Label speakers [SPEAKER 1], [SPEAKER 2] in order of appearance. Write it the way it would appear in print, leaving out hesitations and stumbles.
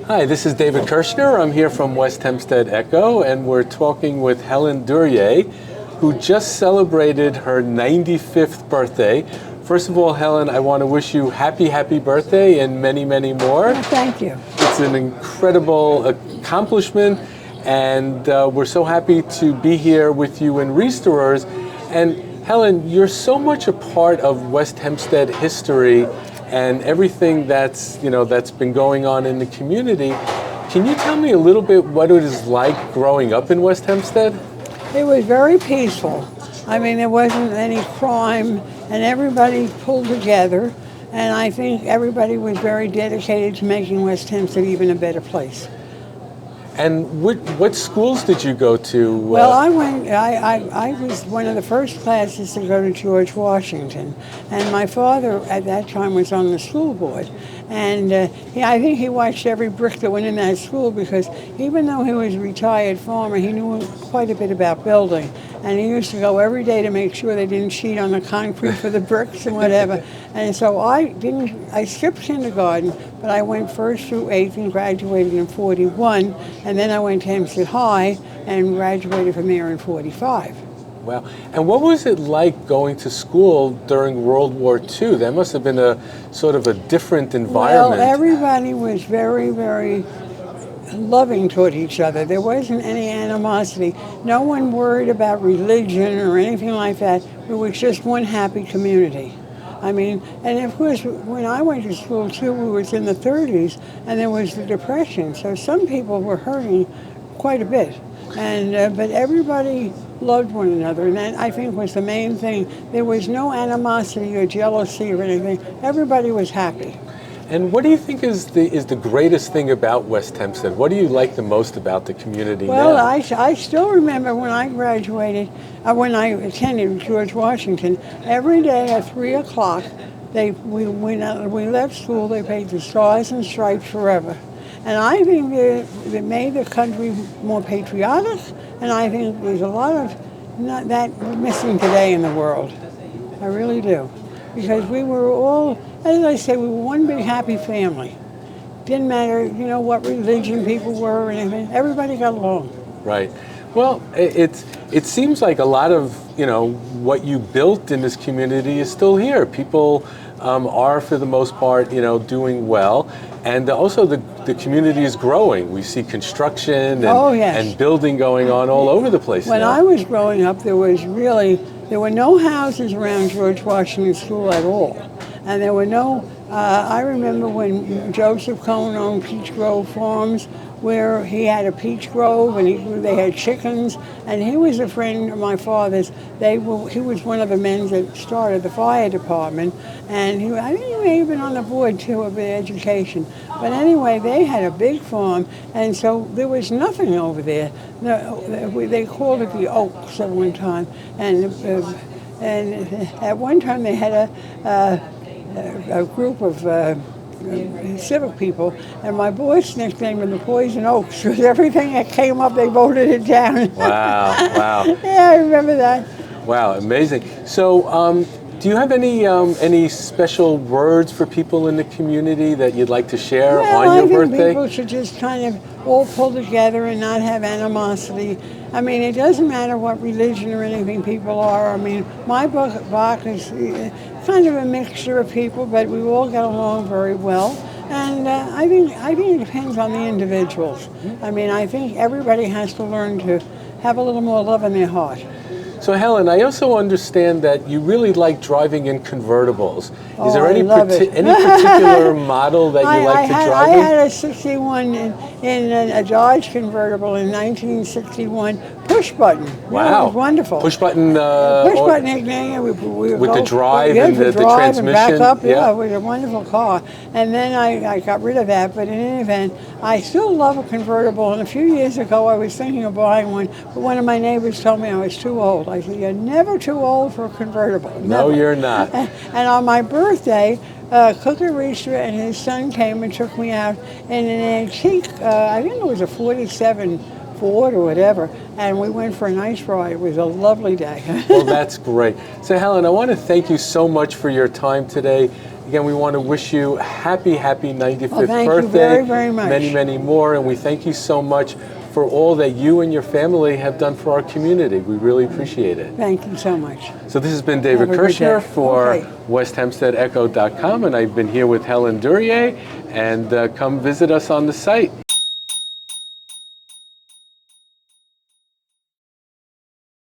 [SPEAKER 1] Hi, this is David Kirshner. I'm here from West Hempstead Echo, and we're talking with Helen Duryea, who just celebrated her 95th birthday. First of all, Helen, I want to wish you happy birthday and many, many more.
[SPEAKER 2] Oh, thank you.
[SPEAKER 1] It's an incredible accomplishment, and we're so happy to be here with you in Restorers. And Helen, you're so much a part of West Hempstead history and everything that's been going on in the community. Can you tell me a little bit what it is like growing up in West Hempstead?
[SPEAKER 2] It was very peaceful. I mean, there wasn't any crime, and everybody pulled together, and I think everybody was very dedicated to making West Hempstead even a better place.
[SPEAKER 1] And what schools did you go to?
[SPEAKER 2] Well, I was one of the first classes to go to George Washington, and my father at that time was on the school board. And I think he watched every brick that went in that school, because even though he was a retired farmer, he knew quite a bit about building. And he used to go every day to make sure they didn't cheat on the concrete for the bricks and whatever. And so I skipped kindergarten, but I went first through 8th and graduated in 41. And then I went to Hempstead High and graduated from there in 45.
[SPEAKER 1] Wow. And what was it like going to school during World War II? That must have been a sort of a different environment.
[SPEAKER 2] Well, everybody was very, very loving toward each other. There wasn't any animosity. No one worried about religion or anything like that. It was just one happy community. I mean, and of course, when I went to school too, we was in the 30s, and there was the Depression. So some people were hurting quite a bit. And but everybody loved one another, and that, I think, was the main thing. There was no animosity or jealousy or anything. Everybody was happy.
[SPEAKER 1] And what do you think is the greatest thing about West Hempstead? What do you like the most about the community
[SPEAKER 2] now? Well,
[SPEAKER 1] I
[SPEAKER 2] still remember when I graduated, when I attended George Washington, every day at 3 o'clock, we left school, they played the Stars and Stripes Forever. And I think they made the country more patriotic, and I think there's a lot of not that missing today in the world. I really do. Because we were all, as I say, we were one big happy family. Didn't matter, what religion people were or anything. Everybody got along.
[SPEAKER 1] Right. Well, it seems like a lot of, what you built in this community is still here. People are, for the most part, doing well. And also the community is growing. We see construction and building going on all over the place
[SPEAKER 2] When
[SPEAKER 1] now.
[SPEAKER 2] I was growing up, there were no houses around George Washington School at all. And there were no, I remember when Joseph Cohn owned Peach Grove Farms, where he had a peach grove, and they had chickens, and he was a friend of my father's. He was one of the men that started the fire department, and I think he may have been on the board too of the education. But anyway, they had a big farm, and so there was nothing over there. They called it the Oaks at one time, and at one time they had a group of civic people, and my boys nicknamed them the Poison Oaks, because everything that came up, they voted it down.
[SPEAKER 1] Wow.
[SPEAKER 2] Yeah, I remember that.
[SPEAKER 1] Wow, amazing. So, do you have any special words for people in the community that you'd like to share on your birthday?
[SPEAKER 2] I think people should just kind of all pull together and not have animosity. I mean, it doesn't matter what religion or anything people are. I mean, my block is kind of a mixture of people, but we all get along very well. And I think it depends on the individuals. I mean, I think everybody has to learn to have a little more love in their heart.
[SPEAKER 1] So Helen, I also understand that you really like driving in convertibles. Is there any particular model that you like to drive in?
[SPEAKER 2] I had a 61 in a Dodge convertible in 1961, push button.
[SPEAKER 1] Wow.
[SPEAKER 2] It was wonderful.
[SPEAKER 1] Push button
[SPEAKER 2] ignition.
[SPEAKER 1] With the drive and the transmission.
[SPEAKER 2] And back up. Yeah, it was a wonderful car. And then I got rid of that, but in any event, I still love a convertible. And a few years ago, I was thinking of buying one, but one of my neighbors told me I was too old. I said, "You're never too old for a convertible."
[SPEAKER 1] No,
[SPEAKER 2] never.
[SPEAKER 1] You're not.
[SPEAKER 2] And on my birthday, Cooker Reeser and his son came and took me out in an antique, I think it was a 47 Ford or whatever, and we went for a nice ride. It was a lovely day.
[SPEAKER 1] Well, that's great. So Helen, I want to thank you so much for your time today. Again, we want to wish you a happy 95th
[SPEAKER 2] Well, thank
[SPEAKER 1] birthday.
[SPEAKER 2] you very, very much.
[SPEAKER 1] Many more. And we thank you so much for all that you and your family have done for our community. We really appreciate it.
[SPEAKER 2] Thank you so much.
[SPEAKER 1] So this has been David
[SPEAKER 2] Have a good
[SPEAKER 1] Kirshner
[SPEAKER 2] day.
[SPEAKER 1] for
[SPEAKER 2] Okay.
[SPEAKER 1] WestHempsteadEcho.com, and I've been here with Helen Duryea, and come visit us on the site.